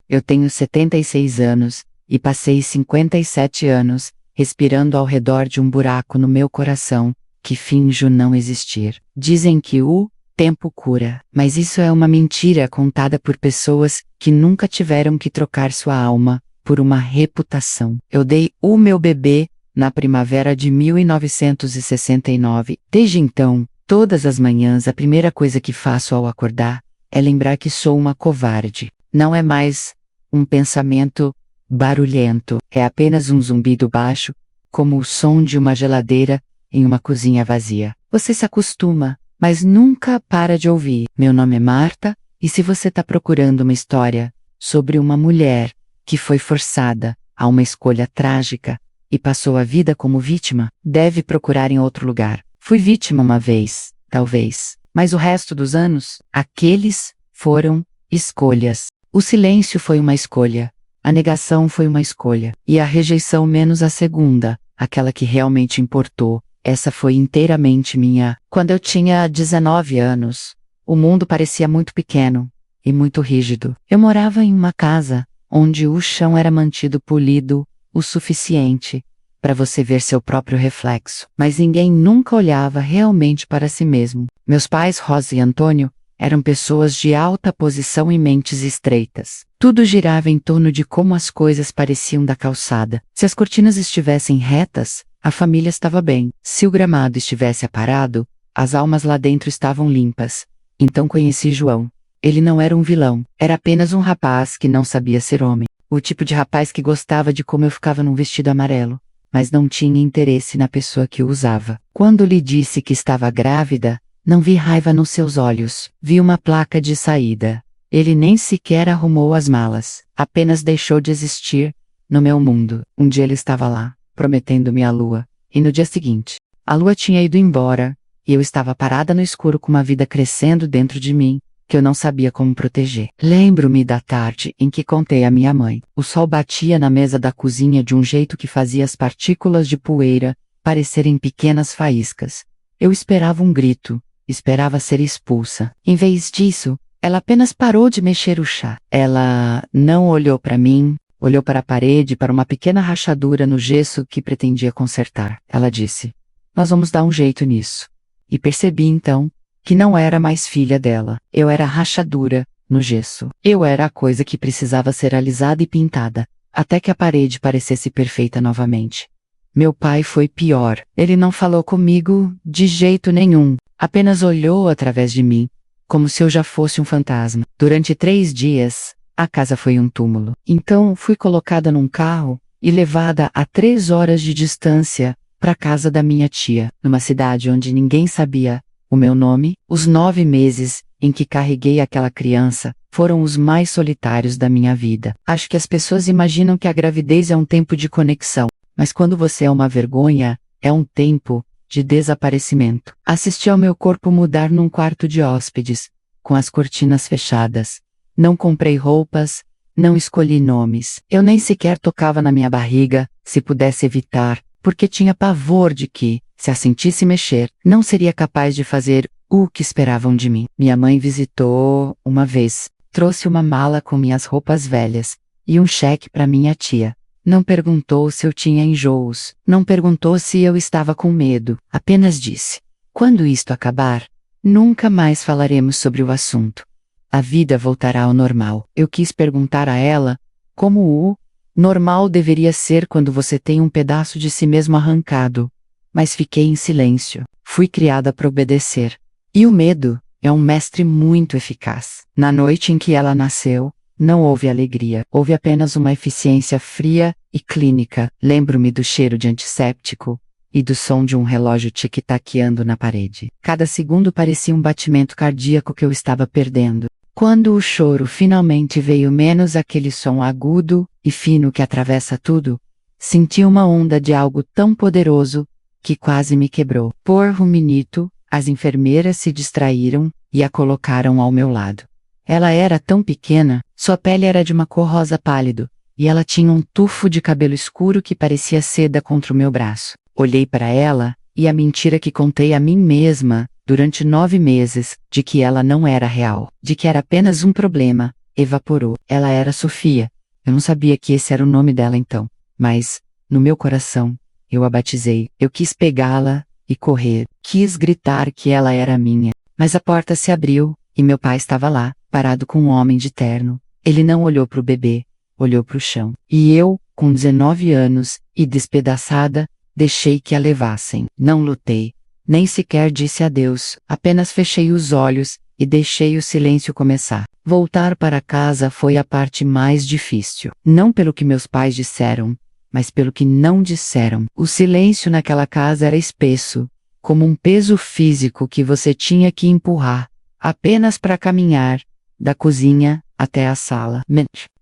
Eu tenho 76 anos, e passei 57 anos, respirando ao redor de um buraco no meu coração, que finjo não existir. Dizem que o tempo cura, mas isso é uma mentira contada por pessoas que nunca tiveram que trocar sua alma por uma reputação. Eu dei o meu bebê na primavera de 1969. Desde então, todas as manhãs a primeira coisa que faço ao acordar é lembrar que sou uma covarde. Não é mais um pensamento barulhento, é apenas um zumbido baixo, como o som de uma geladeira em uma cozinha vazia. Você se acostuma, mas nunca para de ouvir. Meu nome é Marta, e se você está procurando uma história sobre uma mulher que foi forçada a uma escolha trágica e passou a vida como vítima, deve procurar em outro lugar. Fui vítima uma vez, talvez, mas o resto dos anos, aqueles foram escolhas. O silêncio foi uma escolha, a negação foi uma escolha, e a rejeição menos a segunda, aquela que realmente importou, essa foi inteiramente minha. Quando eu tinha 19 anos, o mundo parecia muito pequeno e muito rígido. Eu morava em uma casa onde o chão era mantido polido o suficiente para você ver seu próprio reflexo, mas ninguém nunca olhava realmente para si mesmo. Meus pais, Rosa e Antônio, eram pessoas de alta posição e mentes estreitas. Tudo girava em torno de como as coisas pareciam da calçada. Se as cortinas estivessem retas, a família estava bem. Se o gramado estivesse aparado, as almas lá dentro estavam limpas. Então conheci João. Ele não era um vilão, era apenas um rapaz que não sabia ser homem. O tipo de rapaz que gostava de como eu ficava num vestido amarelo, mas não tinha interesse na pessoa que o usava. Quando lhe disse que estava grávida, não vi raiva nos seus olhos, vi uma placa de saída. Ele nem sequer arrumou as malas, apenas deixou de existir no meu mundo. Um dia ele estava lá, prometendo-me a lua, e no dia seguinte, a lua tinha ido embora, e eu estava parada no escuro com uma vida crescendo dentro de mim, que eu não sabia como proteger. Lembro-me da tarde em que contei à minha mãe. O sol batia na mesa da cozinha de um jeito que fazia as partículas de poeira parecerem pequenas faíscas. Eu esperava um grito. Esperava ser expulsa. Em vez disso, ela apenas parou de mexer o chá. Ela não olhou para mim, olhou para a parede, para uma pequena rachadura no gesso que pretendia consertar. Ela disse: "Nós vamos dar um jeito nisso." E percebi então que não era mais filha dela. Eu era a rachadura no gesso. Eu era a coisa que precisava ser alisada e pintada, até que a parede parecesse perfeita novamente. Meu pai foi pior. Ele não falou comigo de jeito nenhum. Apenas olhou através de mim, como se eu já fosse um fantasma. Durante 3 dias, a casa foi um túmulo. Então fui colocada num carro e levada a 3 horas de distância para a casa da minha tia, numa cidade onde ninguém sabia o meu nome. Os 9 meses em que carreguei aquela criança foram os mais solitários da minha vida. Acho que as pessoas imaginam que a gravidez é um tempo de conexão, mas quando você é uma vergonha, é um tempo de desaparecimento. Assisti ao meu corpo mudar num quarto de hóspedes, com as cortinas fechadas. Não comprei roupas, não escolhi nomes. Eu nem sequer tocava na minha barriga, se pudesse evitar, porque tinha pavor de que, se a sentisse mexer, não seria capaz de fazer o que esperavam de mim. Minha mãe visitou uma vez, trouxe uma mala com minhas roupas velhas, e um cheque para minha tia. Não perguntou se eu tinha enjoos, não perguntou se eu estava com medo, apenas disse: "Quando isto acabar, nunca mais falaremos sobre o assunto. A vida voltará ao normal." Eu quis perguntar a ela como o normal deveria ser quando você tem um pedaço de si mesmo arrancado, mas fiquei em silêncio. Fui criada para obedecer. E o medo é um mestre muito eficaz. Na noite em que ela nasceu, não houve alegria, houve apenas uma eficiência fria e clínica. Lembro-me do cheiro de antisséptico e do som de um relógio tic-taqueando na parede. Cada segundo parecia um batimento cardíaco que eu estava perdendo. Quando o choro finalmente veio, menos aquele som agudo e fino que atravessa tudo, senti uma onda de algo tão poderoso que quase me quebrou. Por um minuto, as enfermeiras se distraíram e a colocaram ao meu lado. Ela era tão pequena, sua pele era de uma cor rosa pálido, e ela tinha um tufo de cabelo escuro que parecia seda contra o meu braço. Olhei para ela, e a mentira que contei a mim mesma, durante 9 meses, de que ela não era real, de que era apenas um problema, evaporou. Ela era Sofia. Eu não sabia que esse era o nome dela então. Mas, no meu coração, eu a batizei. Eu quis pegá-la e correr. Quis gritar que ela era minha. Mas a porta se abriu, e meu pai estava lá, parado com um homem de terno. Ele não olhou para o bebê, olhou para o chão. E eu, com 19 anos, e despedaçada, deixei que a levassem. Não lutei. Nem sequer disse adeus, apenas fechei os olhos e deixei o silêncio começar. Voltar para casa foi a parte mais difícil. Não pelo que meus pais disseram, mas pelo que não disseram. O silêncio naquela casa era espesso, como um peso físico que você tinha que empurrar, apenas para caminhar, da cozinha até a sala.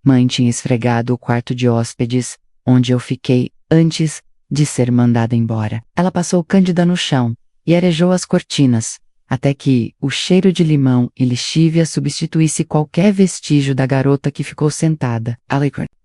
Mãe tinha esfregado o quarto de hóspedes, onde eu fiquei antes de ser mandada embora. Ela passou cândida no chão e arejou as cortinas, até que o cheiro de limão e lexívia substituísse qualquer vestígio da garota que ficou sentada.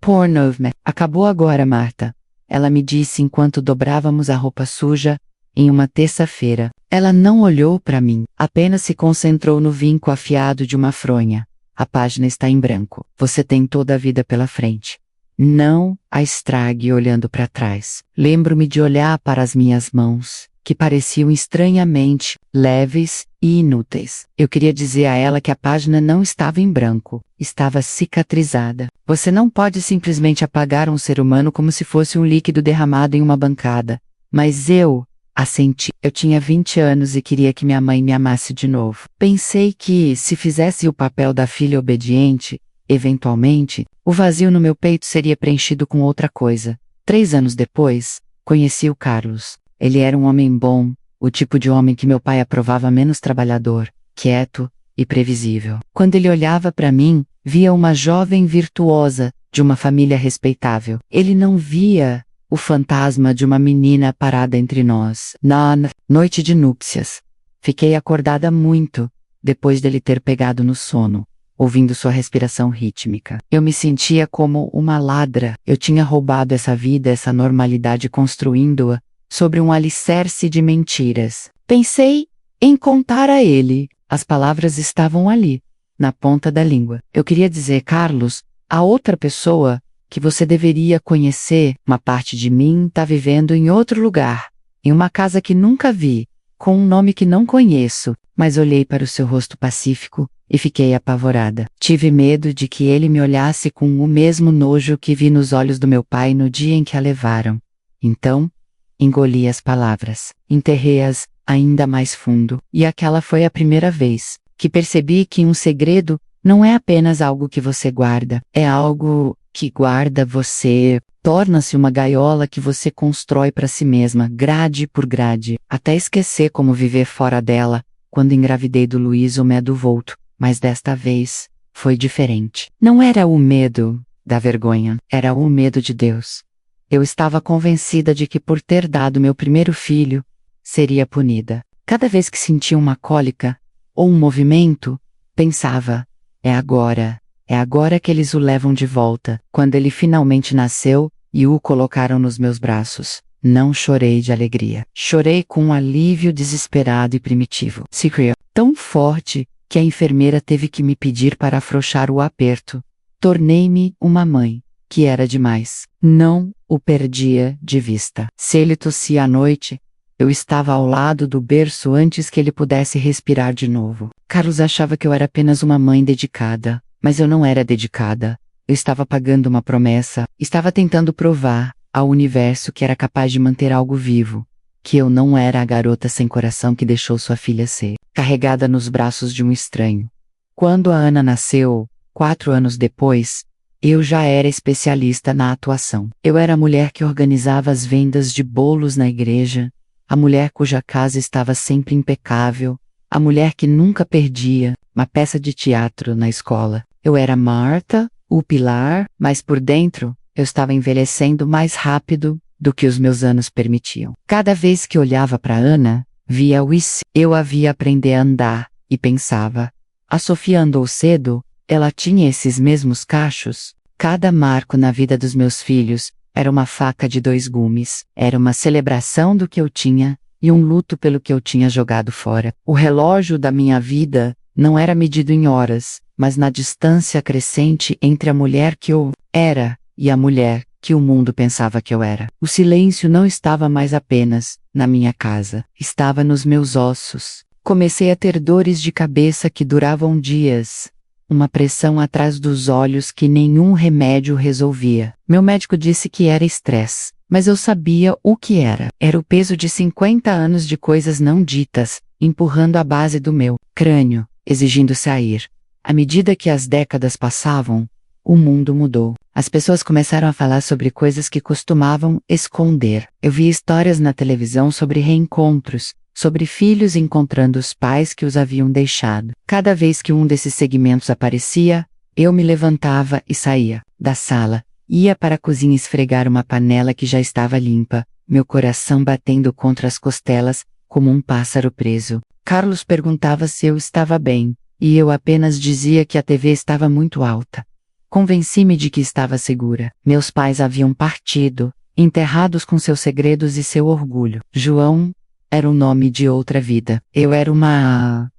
Pornove, acabou agora, Marta. Ela me disse enquanto dobrávamos a roupa suja, em uma terça-feira. Ela não olhou para mim, apenas se concentrou no vinco afiado de uma fronha. A página está em branco. Você tem toda a vida pela frente. Não a estrague olhando para trás. Lembro-me de olhar para as minhas mãos, que pareciam estranhamente leves e inúteis. Eu queria dizer a ela que a página não estava em branco, estava cicatrizada. Você não pode simplesmente apagar um ser humano como se fosse um líquido derramado em uma bancada. Mas eu assenti. Eu tinha 20 anos e queria que minha mãe me amasse de novo. Pensei que, se fizesse o papel da filha obediente, eventualmente, o vazio no meu peito seria preenchido com outra coisa. 3 anos depois, conheci o Carlos. Ele era um homem bom, o tipo de homem que meu pai aprovava menos trabalhador, quieto e previsível. Quando ele olhava para mim, via uma jovem virtuosa, de uma família respeitável. Ele não via o fantasma de uma menina parada entre nós. Na noite de núpcias, fiquei acordada muito, depois dele ter pegado no sono, ouvindo sua respiração rítmica. Eu me sentia como uma ladra. Eu tinha roubado essa vida, essa normalidade, construindo-a sobre um alicerce de mentiras. Pensei em contar a ele. As palavras estavam ali, na ponta da língua. Eu queria dizer, Carlos, a outra pessoa que você deveria conhecer, uma parte de mim está vivendo em outro lugar, em uma casa que nunca vi, com um nome que não conheço, mas olhei para o seu rosto pacífico e fiquei apavorada. Tive medo de que ele me olhasse com o mesmo nojo que vi nos olhos do meu pai no dia em que a levaram. Então, engoli as palavras, enterrei-as ainda mais fundo, e aquela foi a primeira vez que percebi que um segredo não é apenas algo que você guarda, é algo que guarda você, torna-se uma gaiola que você constrói para si mesma, grade por grade, até esquecer como viver fora dela, quando engravidei do Luiz o medo volto, mas desta vez, foi diferente. Não era o medo da vergonha, era o medo de Deus. Eu estava convencida de que por ter dado meu primeiro filho, seria punida. Cada vez que sentia uma cólica, ou um movimento, pensava, é agora que eles o levam de volta. Quando ele finalmente nasceu, e o colocaram nos meus braços, não chorei de alegria. Chorei com um alívio desesperado e primitivo. Se criou tão forte, que a enfermeira teve que me pedir para afrouxar o aperto. Tornei-me uma mãe, que era demais. Não o perdia de vista. Se ele tossia à noite, eu estava ao lado do berço antes que ele pudesse respirar de novo. Carlos achava que eu era apenas uma mãe dedicada, mas eu não era dedicada. Eu estava pagando uma promessa, estava tentando provar ao universo que era capaz de manter algo vivo, que eu não era a garota sem coração que deixou sua filha ser carregada nos braços de um estranho. Quando a Ana nasceu, 4 anos depois, eu já era especialista na atuação. Eu era a mulher que organizava as vendas de bolos na igreja, a mulher cuja casa estava sempre impecável, a mulher que nunca perdia uma peça de teatro na escola. Eu era Marta, o pilar, mas por dentro, eu estava envelhecendo mais rápido do que os meus anos permitiam. Cada vez que olhava para Ana, via eu a via aprender a andar, e pensava, a Sofia andou cedo, ela tinha esses mesmos cachos. Cada marco na vida dos meus filhos era uma faca de 2 gumes, era uma celebração do que eu tinha, e um luto pelo que eu tinha jogado fora. O relógio da minha vida não era medido em horas, mas na distância crescente entre a mulher que eu era e a mulher que o mundo pensava que eu era. O silêncio não estava mais apenas na minha casa, estava nos meus ossos. Comecei a ter dores de cabeça que duravam dias, uma pressão atrás dos olhos que nenhum remédio resolvia. Meu médico disse que era estresse, mas eu sabia o que era. Era o peso de 50 anos de coisas não ditas, empurrando a base do meu crânio, exigindo sair. À medida que as décadas passavam, o mundo mudou. As pessoas começaram a falar sobre coisas que costumavam esconder. Eu via histórias na televisão sobre reencontros, sobre filhos encontrando os pais que os haviam deixado. Cada vez que um desses segmentos aparecia, eu me levantava e saía da sala, ia para a cozinha esfregar uma panela que já estava limpa, meu coração batendo contra as costelas, como um pássaro preso. Carlos perguntava se eu estava bem, e eu apenas dizia que a TV estava muito alta. Convenci-me de que estava segura. Meus pais haviam partido, enterrados com seus segredos e seu orgulho. João era o nome de outra vida. Eu era uma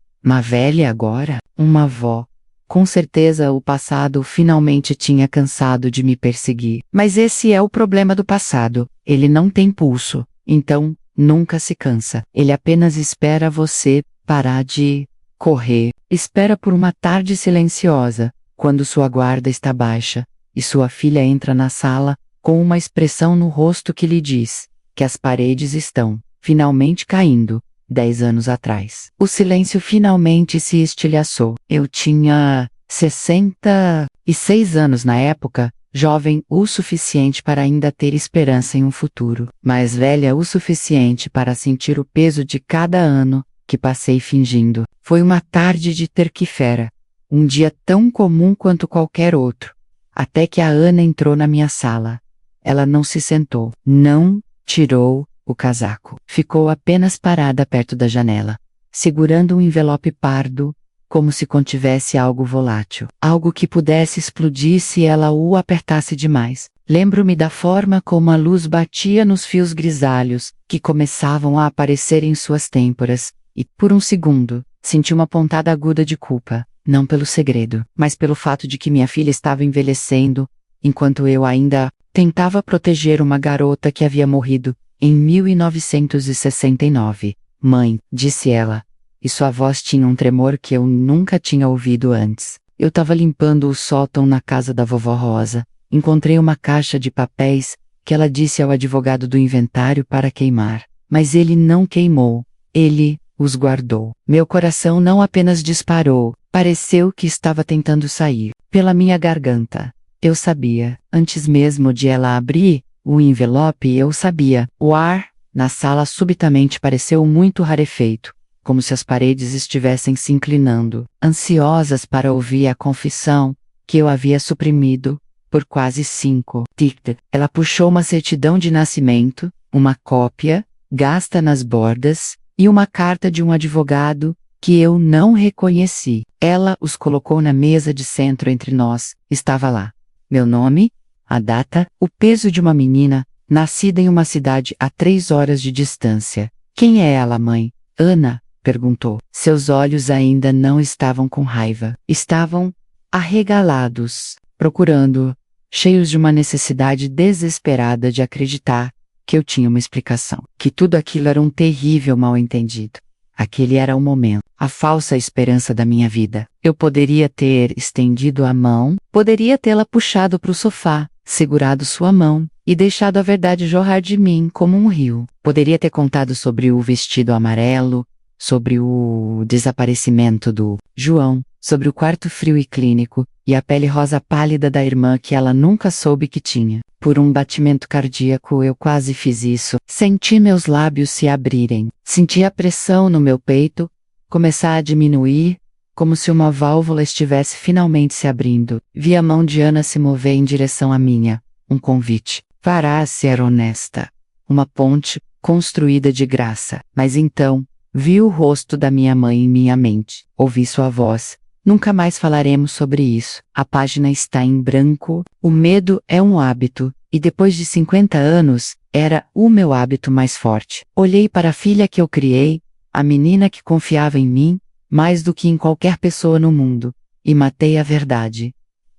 velha agora, uma avó. Com certeza o passado finalmente tinha cansado de me perseguir. Mas esse é o problema do passado. Ele não tem pulso, então nunca se cansa. Ele apenas espera você parar de correr. Espera por uma tarde silenciosa, quando sua guarda está baixa, e sua filha entra na sala, com uma expressão no rosto que lhe diz que as paredes estão, finalmente caindo, 10 anos atrás. O silêncio finalmente se estilhaçou. Eu tinha 66 anos na época, jovem o suficiente para ainda ter esperança em um futuro, mas velha o suficiente para sentir o peso de cada ano que passei fingindo. Foi uma tarde de terça-feira. Um dia tão comum quanto qualquer outro, até que a Ana entrou na minha sala. Ela não se sentou, não tirou o casaco. Ficou apenas parada perto da janela, segurando um envelope pardo, como se contivesse algo volátil, algo que pudesse explodir se ela o apertasse demais. Lembro-me da forma como a luz batia nos fios grisalhos, que começavam a aparecer em suas têmporas, e, por um segundo, senti uma pontada aguda de culpa. Não pelo segredo, mas pelo fato de que minha filha estava envelhecendo, enquanto eu ainda tentava proteger uma garota que havia morrido em 1969. Mãe, disse ela, e sua voz tinha um tremor que eu nunca tinha ouvido antes. Eu estava limpando o sótão na casa da vovó Rosa. Encontrei uma caixa de papéis que ela disse ao advogado do inventário para queimar. Mas ele não queimou, ele os guardou. Meu coração não apenas disparou, pareceu que estava tentando sair pela minha garganta. Eu sabia, antes mesmo de ela abrir o envelope, eu sabia. O ar na sala subitamente pareceu muito rarefeito, como se as paredes estivessem se inclinando, ansiosas para ouvir a confissão que eu havia suprimido por quase 5 tic. Ela puxou uma certidão de nascimento, uma cópia, gasta nas bordas, e uma carta de um advogado que eu não reconheci. Ela os colocou na mesa de centro entre nós. Estava lá meu nome, a data, o peso de uma menina, nascida em uma cidade a 3 horas de distância. Quem é ela, mãe? Ana perguntou. Seus olhos ainda não estavam com raiva. Estavam arregalados, procurando, cheios de uma necessidade desesperada de acreditar que eu tinha uma explicação. Que tudo aquilo era um terrível mal-entendido. Aquele era o momento, a falsa esperança da minha vida. Eu poderia ter estendido a mão, poderia tê-la puxado para o sofá, segurado sua mão, e deixado a verdade jorrar de mim como um rio. Poderia ter contado sobre o vestido amarelo, sobre o desaparecimento do João, sobre o quarto frio e clínico, e a pele rosa pálida da irmã que ela nunca soube que tinha. Por um batimento cardíaco eu quase fiz isso. Senti meus lábios se abrirem. Senti a pressão no meu peito começar a diminuir, como se uma válvula estivesse finalmente se abrindo. Vi a mão de Ana se mover em direção à minha. Um convite. Para ser honesta. Uma ponte construída de graça. Mas então, vi o rosto da minha mãe em minha mente. Ouvi sua voz. Nunca mais falaremos sobre isso. A página está em branco. O medo é um hábito, e depois de 50 anos, era o meu hábito mais forte. Olhei para a filha que eu criei, a menina que confiava em mim, mais do que em qualquer pessoa no mundo, e matei a verdade.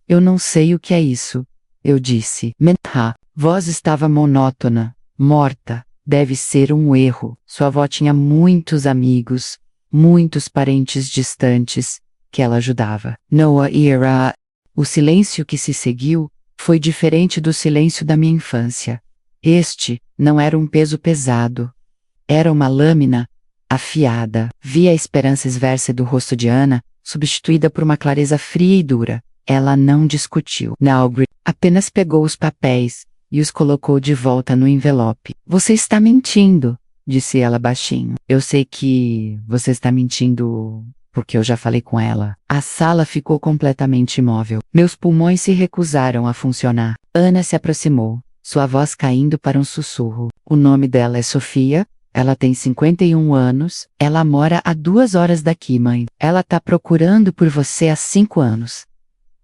Eu não sei o que é isso, eu disse. A voz estava monótona, morta. Deve ser um erro. Sua avó tinha muitos amigos, muitos parentes distantes, que ela ajudava. Noah era. O silêncio que se seguiu foi diferente do silêncio da minha infância. Este não era um peso pesado. Era uma lâmina afiada. Vi a esperança esversa do rosto de Ana, substituída por uma clareza fria e dura. Ela não discutiu. Naugri apenas pegou os papéis e os colocou de volta no envelope. Você está mentindo, disse ela baixinho. Eu sei que você está mentindo porque eu já falei com ela. A sala ficou completamente imóvel. Meus pulmões se recusaram a funcionar. Ana se aproximou, sua voz caindo para um sussurro. O nome dela é Sofia. Ela tem 51 anos. Ela mora a 2 horas daqui, mãe. Ela tá procurando por você há 5 anos.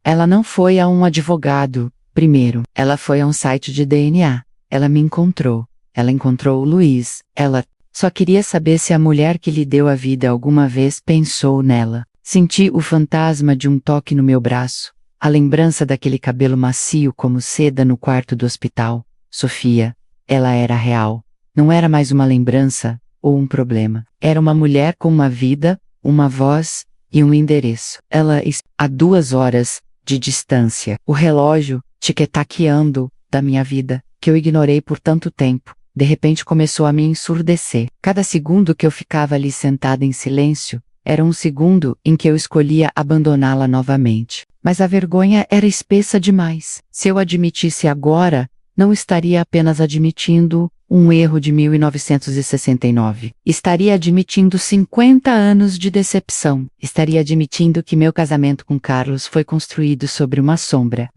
Ela não foi a um advogado, primeiro. Ela foi a um site de DNA. Ela me encontrou. Ela encontrou o Luiz. Ela só queria saber se a mulher que lhe deu a vida alguma vez pensou nela. Senti o fantasma de um toque no meu braço. A lembrança daquele cabelo macio como seda no quarto do hospital. Sofia. Ela era real. Não era mais uma lembrança ou um problema. Era uma mulher com uma vida, uma voz e um endereço. Ela a 2 horas de distância. O relógio, tic-taqueando, da minha vida, que eu ignorei por tanto tempo, de repente começou a me ensurdecer. Cada segundo que eu ficava ali sentada em silêncio, era um segundo em que eu escolhia abandoná-la novamente. Mas a vergonha era espessa demais. Se eu admitisse agora, não estaria apenas admitindo um erro de 1969. Estaria admitindo 50 anos de decepção. Estaria admitindo que meu casamento com Carlos foi construído sobre uma sombra.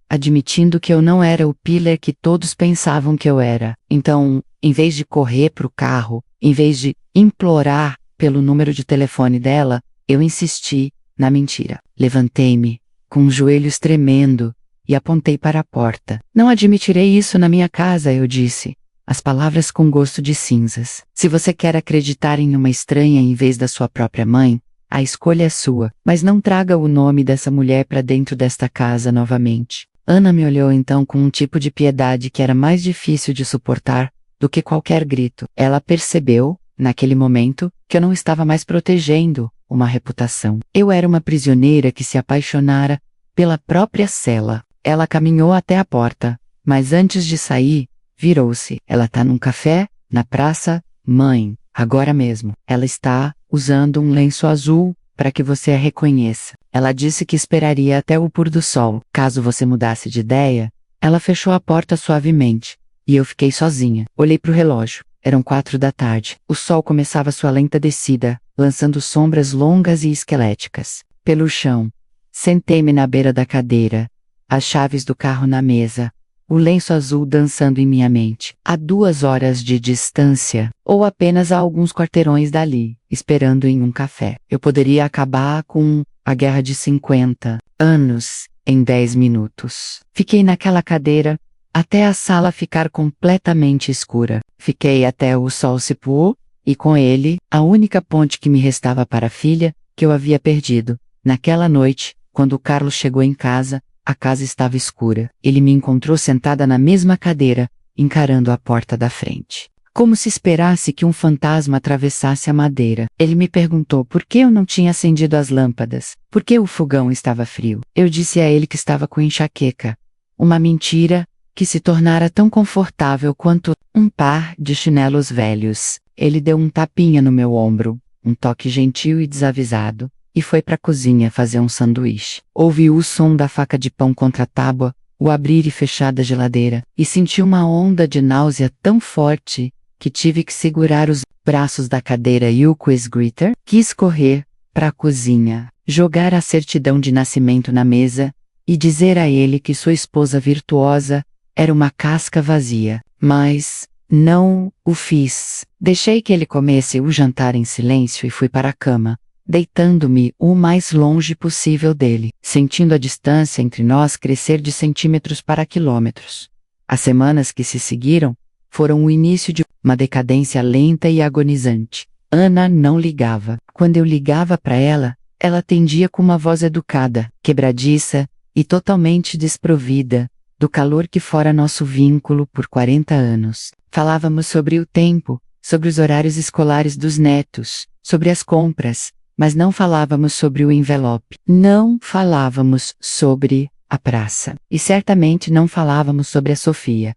Admitindo que eu não era o pilar que todos pensavam que eu era. Então, em vez de correr para o carro, em vez de implorar pelo número de telefone dela, eu insisti na mentira. Levantei-me, com os joelhos tremendo, e apontei para a porta. Não admitirei isso na minha casa, eu disse. As palavras com gosto de cinzas. Se você quer acreditar em uma estranha em vez da sua própria mãe, a escolha é sua, mas não traga o nome dessa mulher para dentro desta casa novamente. Ana me olhou então com um tipo de piedade que era mais difícil de suportar do que qualquer grito. Ela percebeu, naquele momento, que eu não estava mais protegendo uma reputação. Eu era uma prisioneira que se apaixonara pela própria cela. Ela caminhou até a porta, mas antes de sair, virou-se. Ela tá num café, na praça, mãe, agora mesmo. Ela está usando um lenço azul para que você a reconheça. Ela disse que esperaria até o pôr do sol. Caso você mudasse de ideia, ela fechou a porta suavemente. E eu fiquei sozinha. Olhei para o relógio. Eram 4 da tarde. O sol começava sua lenta descida, lançando sombras longas e esqueléticas pelo chão. Sentei-me na beira da cadeira, as chaves do carro na mesa, o lenço azul dançando em minha mente, a 2 horas de distância, ou apenas a alguns quarteirões dali, esperando em um café. Eu poderia acabar com a guerra de 50 anos em 10 minutos. Fiquei naquela cadeira até a sala ficar completamente escura. Fiquei até o sol se pôr, e com ele, a única ponte que me restava para a filha, que eu havia perdido. Naquela noite, quando o Carlos chegou em casa, a casa estava escura. Ele me encontrou sentada na mesma cadeira, encarando a porta da frente. Como se esperasse que um fantasma atravessasse a madeira. Ele me perguntou por que eu não tinha acendido as lâmpadas, por que o fogão estava frio. Eu disse a ele que estava com enxaqueca. Uma mentira que se tornara tão confortável quanto um par de chinelos velhos. Ele deu um tapinha no meu ombro, um toque gentil e desavisado, e foi para a cozinha fazer um sanduíche. Ouvi o som da faca de pão contra a tábua, o abrir e fechar da geladeira, e senti uma onda de náusea tão forte que tive que segurar os braços da cadeira e o quiz greeter. Quis correr para a cozinha, jogar a certidão de nascimento na mesa e dizer a ele que sua esposa virtuosa era uma casca vazia. Mas não o fiz. Deixei que ele comesse o jantar em silêncio e fui para a cama, deitando-me o mais longe possível dele, sentindo a distância entre nós crescer de centímetros para quilômetros. As semanas que se seguiram foram o início de uma decadência lenta e agonizante. Ana não ligava. Quando eu ligava para ela, ela atendia com uma voz educada, quebradiça e totalmente desprovida do calor que fora nosso vínculo por 40 anos. Falávamos sobre o tempo, sobre os horários escolares dos netos, sobre as compras, mas não falávamos sobre o envelope. Não falávamos sobre a praça. E certamente não falávamos sobre a Sofia.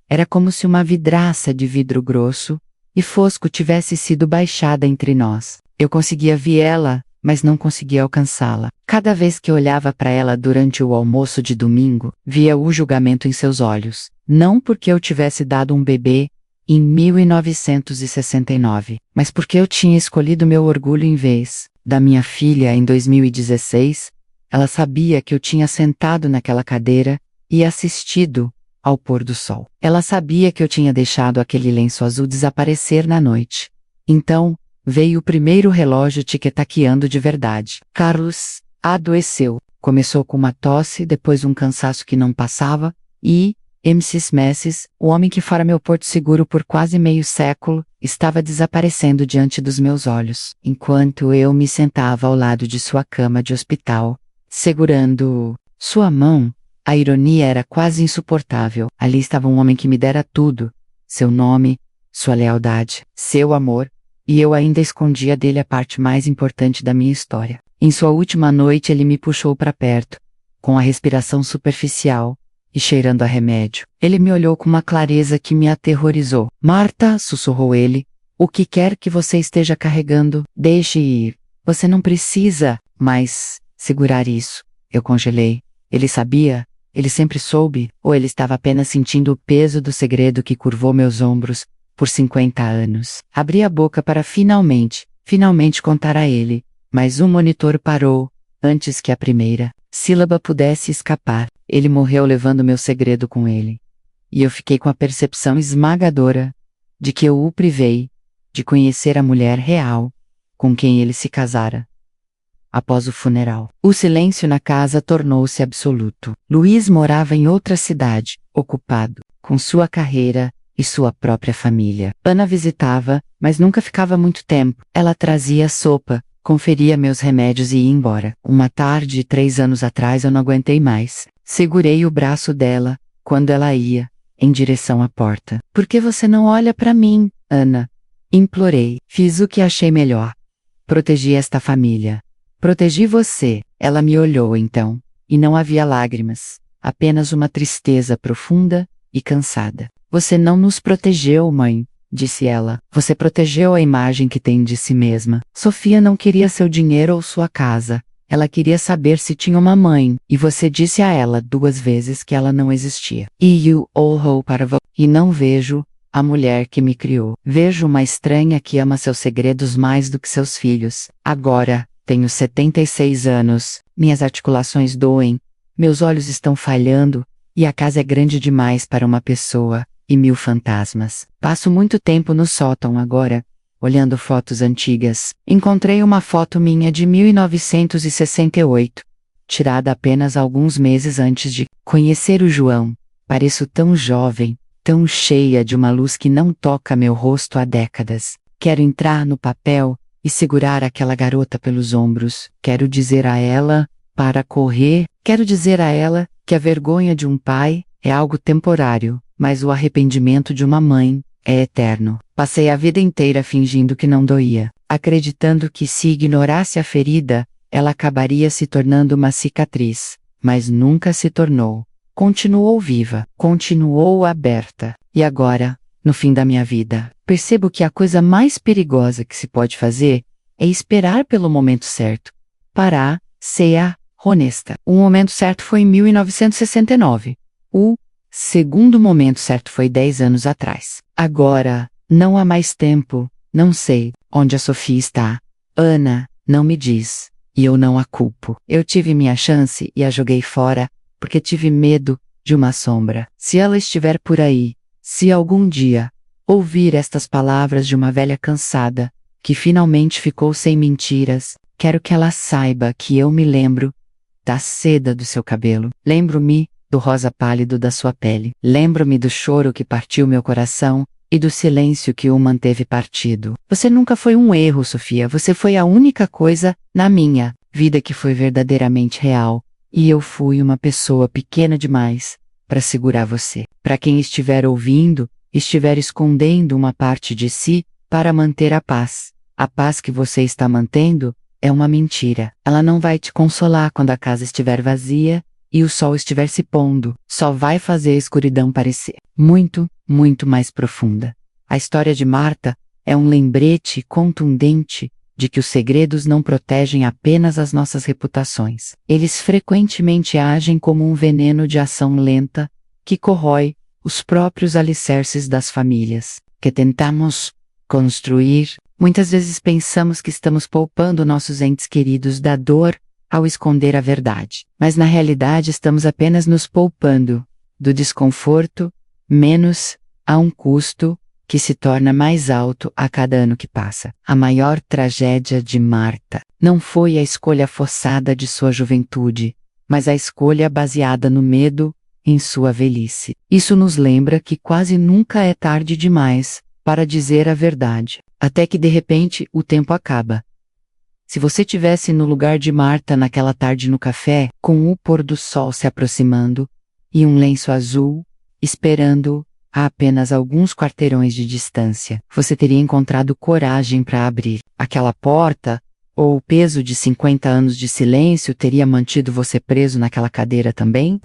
Era como se uma vidraça de vidro grosso e fosco tivesse sido baixada entre nós. Eu conseguia ver ela, mas não conseguia alcançá-la. Cada vez que olhava para ela durante o almoço de domingo, via o julgamento em seus olhos. Não porque eu tivesse dado um bebê em 1969, mas porque eu tinha escolhido meu orgulho em vez da minha filha em 2016. Ela sabia que eu tinha sentado naquela cadeira e assistido ao pôr do sol. Ela sabia que eu tinha deixado aquele lenço azul desaparecer na noite. Então, veio o primeiro relógio tic-taqueando de verdade. Carlos adoeceu. Começou com uma tosse, depois um cansaço que não passava, e Mrs. Messes, o homem que fora meu porto seguro por quase meio século, estava desaparecendo diante dos meus olhos, enquanto eu me sentava ao lado de sua cama de hospital, segurando sua mão. A ironia era quase insuportável. Ali estava um homem que me dera tudo: seu nome, sua lealdade, seu amor, e eu ainda escondia dele a parte mais importante da minha história. Em sua última noite ele me puxou para perto, com a respiração superficial e cheirando a remédio. Ele me olhou com uma clareza que me aterrorizou. Marta, sussurrou ele, o que quer que você esteja carregando, deixe ir. Você não precisa mais segurar isso. Eu congelei. Ele sabia? Ele sempre soube? Ou ele estava apenas sentindo o peso do segredo que curvou meus ombros por 50 anos? Abri a boca para finalmente contar a ele, mas o monitor parou antes que a primeira sílaba pudesse escapar. Ele morreu levando meu segredo com ele. E eu fiquei com a percepção esmagadora de que eu o privei de conhecer a mulher real com quem ele se casara. Após o funeral, o silêncio na casa tornou-se absoluto. Luiz morava em outra cidade, ocupado com sua carreira e sua própria família. Ana visitava, mas nunca ficava muito tempo. Ela trazia sopa, conferia meus remédios e ia embora. Uma tarde, 3 anos atrás, eu não aguentei mais. Segurei o braço dela quando ela ia em direção à porta. Por que você não olha para mim, Ana? Implorei. Fiz o que achei melhor. Protegi esta família. Protegi você. Ela me olhou então, e não havia lágrimas, apenas uma tristeza profunda e cansada. Você não nos protegeu, mãe, disse ela. Você protegeu a imagem que tem de si mesma. Sofia não queria seu dinheiro ou sua casa. Ela queria saber se tinha uma mãe, e você disse a ela 2 vezes que ela não existia. E não vejo a mulher que me criou. Vejo uma estranha que ama seus segredos mais do que seus filhos. Agora, tenho 76 anos, minhas articulações doem, meus olhos estão falhando, e a casa é grande demais para uma pessoa, e 1000 fantasmas. Passo muito tempo no sótão agora, olhando fotos antigas. Encontrei uma foto minha de 1968, tirada apenas alguns meses antes de conhecer o João. Pareço tão jovem, tão cheia de uma luz que não toca meu rosto há décadas. Quero entrar no papel e segurar aquela garota pelos ombros. Quero dizer a ela, para correr. Quero dizer a ela que a vergonha de um pai é algo temporário, mas o arrependimento de uma mãe é eterno. Passei a vida inteira fingindo que não doía, acreditando que se ignorasse a ferida, ela acabaria se tornando uma cicatriz, mas nunca se tornou. Continuou viva, continuou aberta. E agora, no fim da minha vida, percebo que a coisa mais perigosa que se pode fazer é esperar pelo momento certo. Parar, ser honesta. O momento certo foi em 1969. O segundo momento certo foi 10 anos atrás. Agora, não há mais tempo, não sei onde a Sofia está. Ana não me diz, e eu não a culpo. Eu tive minha chance e a joguei fora, porque tive medo de uma sombra. Se ela estiver por aí, se algum dia ouvir estas palavras de uma velha cansada, que finalmente ficou sem mentiras, quero que ela saiba que eu me lembro da seda do seu cabelo. Lembro-me do rosa pálido da sua pele. Lembro-me do choro que partiu meu coração e do silêncio que o manteve partido. Você nunca foi um erro, Sofia. Você foi a única coisa na minha vida que foi verdadeiramente real. E eu fui uma pessoa pequena demais para segurar você. Para quem estiver ouvindo, estiver escondendo uma parte de si para manter a paz. A paz que você está mantendo é uma mentira. Ela não vai te consolar quando a casa estiver vazia e o sol estiver se pondo. Só vai fazer a escuridão parecer muito, muito mais profunda. A história de Marta é um lembrete contundente de que os segredos não protegem apenas as nossas reputações. Eles frequentemente agem como um veneno de ação lenta que corrói os próprios alicerces das famílias que tentamos construir. Muitas vezes pensamos que estamos poupando nossos entes queridos da dor ao esconder a verdade. Mas na realidade estamos apenas nos poupando do desconforto, menos a um custo que se torna mais alto a cada ano que passa. A maior tragédia de Marta não foi a escolha forçada de sua juventude, mas a escolha baseada no medo em sua velhice. Isso nos lembra que quase nunca é tarde demais para dizer a verdade, até que de repente o tempo acaba. Se você tivesse no lugar de Marta naquela tarde no café, com o pôr do sol se aproximando e um lenço azul esperando a apenas alguns quarteirões de distância, você teria encontrado coragem para abrir aquela porta, ou o peso de 50 anos de silêncio teria mantido você preso naquela cadeira também?